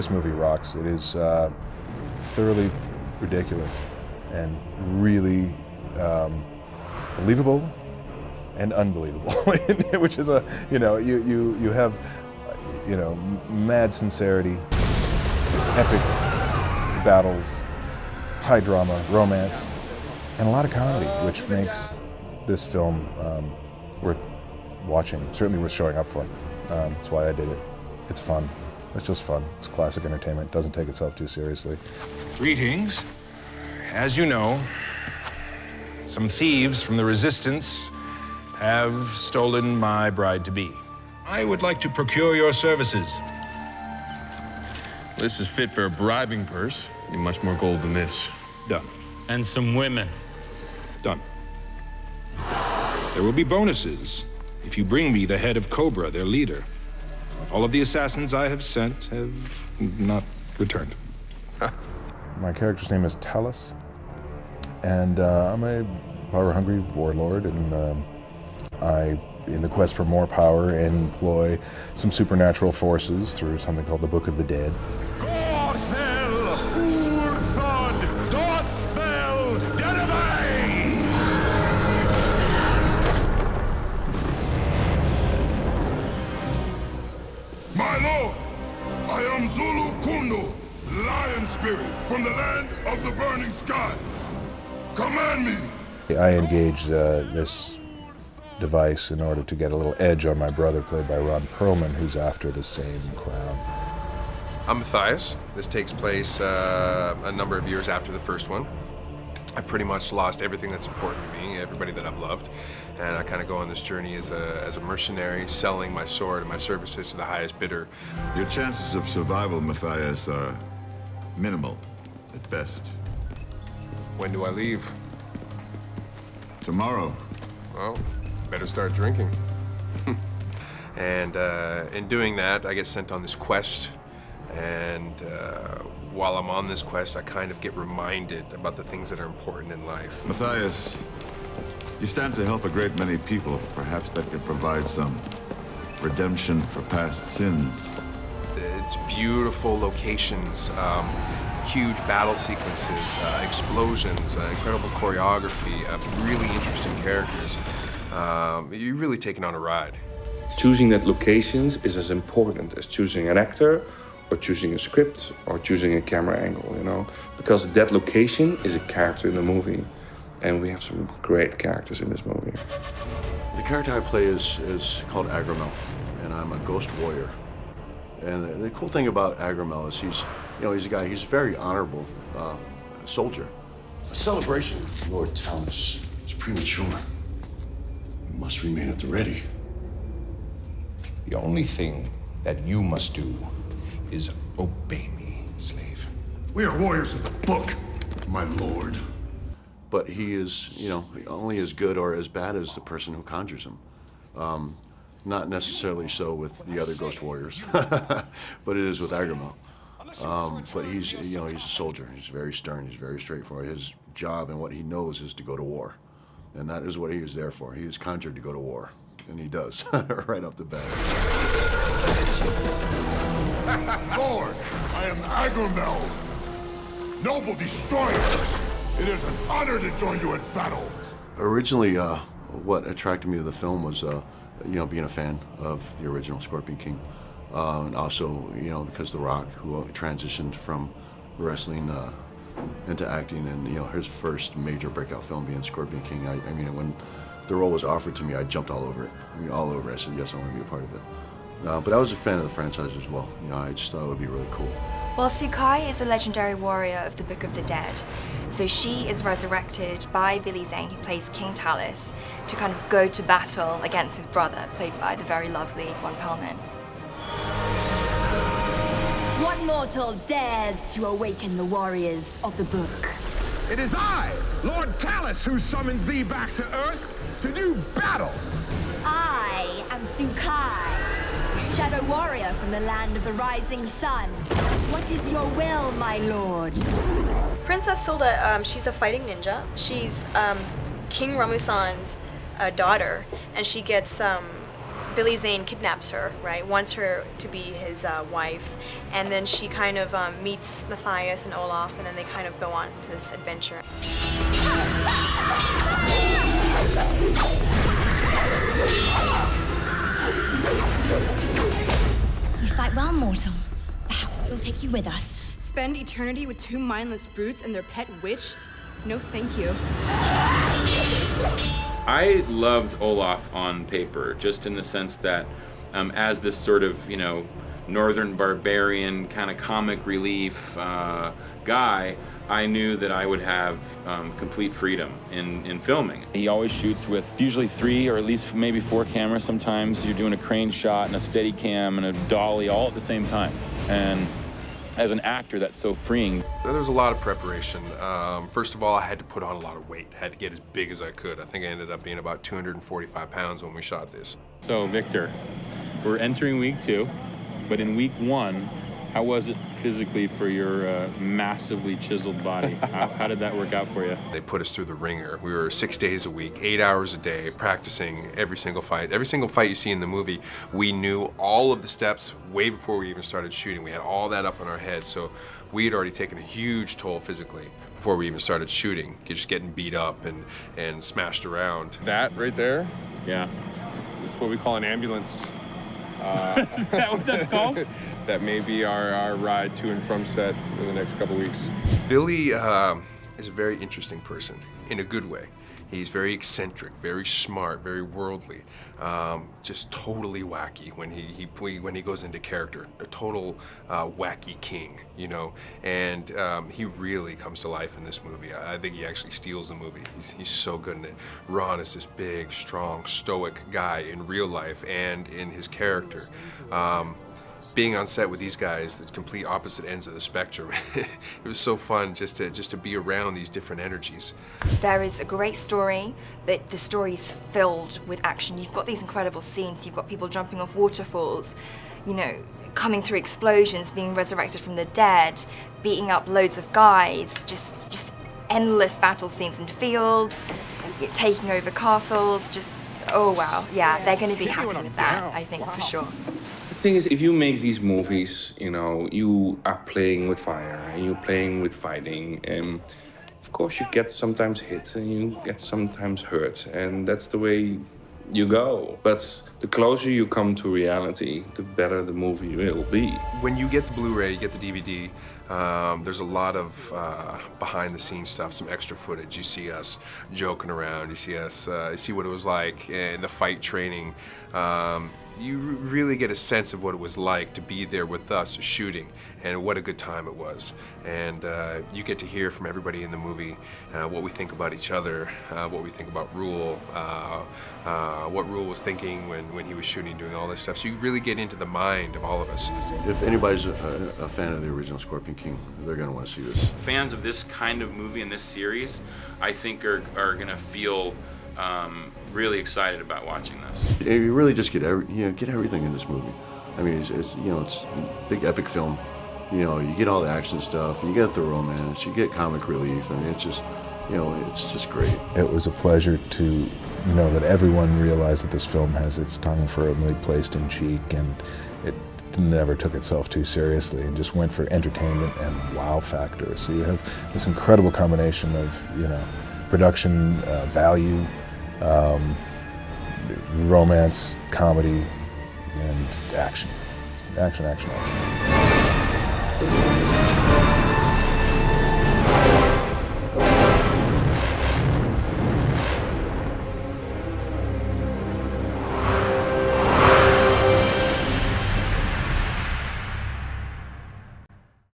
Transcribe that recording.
this movie rocks. It is thoroughly ridiculous and really believable and unbelievable, which is a, you have, mad sincerity, epic battles, high drama, romance, and a lot of comedy, which makes this film worth watching, certainly worth showing up for. That's why I did it. It's fun. It's just fun. It's classic entertainment. It doesn't take itself too seriously. Greetings. As you know, some thieves from the Resistance have stolen my bride-to-be. I would like to procure your services. This is fit for a bribing purse. Need much more gold than this. Done. And some women. Done. There will be bonuses if you bring me the head of Cobra, their leader. All of the assassins I have sent have not returned. My character's name is Talus, and I'm a power-hungry warlord, and in the quest for more power, employ some supernatural forces through something called the Book of the Dead. My lord, I am Zulu Kundu, lion spirit from the land of the burning skies. Command me! I engaged this device in order to get a little edge on my brother, played by Perlman, who's after the same crown. I'm Matthias. This takes place a number of years after the first one. I've pretty much lost everything that's important to me, everybody that I've loved, and I kind of go on this journey as a mercenary, selling my sword and my services to the highest bidder. Your chances of survival, Matthias, are minimal at best. When do I leave? Tomorrow. Well, better start drinking. And in doing that, I get sent on this quest, and while I'm on this quest, I kind of get reminded about the things that are important in life. Matthias, you stand to help a great many people. Perhaps that could provide some redemption for past sins. It's beautiful locations, huge battle sequences, explosions, incredible choreography, really interesting characters. You're really taking on a ride. Choosing that locations is as important as choosing an actor, or choosing a script, or choosing a camera angle, because that location is a character in the movie, and we have some great characters in this movie. The character I play is called Agramel, and I'm a ghost warrior. And the cool thing about Agramel is he's a guy, he's a very honorable soldier. A celebration, Lord Talus, is premature. You must remain at the ready. The only thing that you must do is obey me, slave. We are warriors of the book, my lord. But he is, only as good or as bad as the person who conjures him. Not necessarily so with the other ghost warriors, but it is with Agramel. But he's a soldier. He's very stern. He's very straightforward. His job and what he knows is to go to war, and that is what he is there for. He is conjured to go to war, and he does right off the bat. Lord, I am Agramel, noble destroyer. It is an honor to join you in battle. Originally, what attracted me to the film was, being a fan of the original Scorpion King. And also, because The Rock, who transitioned from wrestling into acting, and, his first major breakout film being Scorpion King. I mean, when the role was offered to me, I jumped all over it. All over it. I said, yes, I want to be a part of it. But I was a fan of the franchise as well. I just thought it would be really cool. Well, Sukai is a legendary warrior of the Book of the Dead. So she is resurrected by Billy Zane, who plays King Talus, to kind of go to battle against his brother, played by the very lovely Perlman. What mortal dares to awaken the warriors of the book? It is I, Lord Talus, who summons thee back to Earth to do battle. I am Sukai, shadow warrior from the land of the rising sun. What is your will, my lord? Princess Silda, she's a fighting ninja. She's King Ramusan's daughter, and she gets Billy Zane kidnaps her, right? Wants her to be his wife, and then she kind of meets Matthias and Olaf, and then they kind of go on to this adventure. You fight well, mortal. Perhaps we'll take you with us. Spend eternity with two mindless brutes and their pet witch? No, thank you. I loved Olaf on paper, just in the sense that as this sort of, you know, northern barbarian kind of comic relief guy, I knew that I would have complete freedom in filming. He always shoots with usually 3 or at least maybe 4 cameras sometimes. You're doing a crane shot and a steady cam and a dolly all at the same time. And as an actor, that's so freeing. There was a lot of preparation. First of all, I had to put on a lot of weight. I had to get as big as I could. I think I ended up being about 245 pounds when we shot this. So, Victor, we're entering week 2, but in week 1, how was it physically for your massively chiseled body? How did that work out for you? They put us through the ringer. We were 6 days a week, 8 hours a day, practicing every single fight. Every single fight you see in the movie, we knew all of the steps way before we even started shooting. We had all that up in our heads, so we had already taken a huge toll physically before we even started shooting. Just getting beat up and smashed around. That right there? Yeah. It's what we call an ambulance. Is that what that's called? That may be our ride to and from set in the next couple weeks. Billy is a very interesting person in a good way. He's very eccentric, very smart, very worldly, just totally wacky when he goes into character. A total wacky king, you know. And he really comes to life in this movie. I think he actually steals the movie. He's so good in it. Ron is this big, strong, stoic guy in real life and in his character. Being on set with these guys, the complete opposite ends of the spectrum, it was so fun just to be around these different energies. There is a great story, but the story is filled with action. You've got these incredible scenes. You've got people jumping off waterfalls, you know, coming through explosions, being resurrected from the dead, beating up loads of guys, just endless battle scenes in fields, taking over castles, just, oh wow. Yeah, they're going to be happy with that, I think, for sure. The thing is, if you make these movies, you know, you are playing with fire and you're playing with fighting, and of course you get sometimes hit and you get sometimes hurt, and that's the way you go. But the closer you come to reality, the better the movie will be. When you get the Blu-ray, you get the DVD, there's a lot of behind-the-scenes stuff, some extra footage. You see us joking around, you see us, you see what it was like in the fight training. You really get a sense of what it was like to be there with us shooting, and what a good time it was. And you get to hear from everybody in the movie what we think about each other, what we think about Roel, what Roel was thinking when he was shooting, doing all this stuff. So you really get into the mind of all of us. If anybody's a fan of the original Scorpion King, they're going to want to see this. Fans of this kind of movie and this series, I think are going to feel really excited about watching this. You really just get everything in this movie. I mean, it's a big epic film. You know, you get all the action stuff, you get the romance, you get comic relief, and it's just, you know, it's just great. It was a pleasure to know that everyone realized that this film has its tongue firmly placed in cheek, and it never took itself too seriously and just went for entertainment and wow factor. So you have this incredible combination of, you know, production value, romance, comedy, and action. Action, action, action.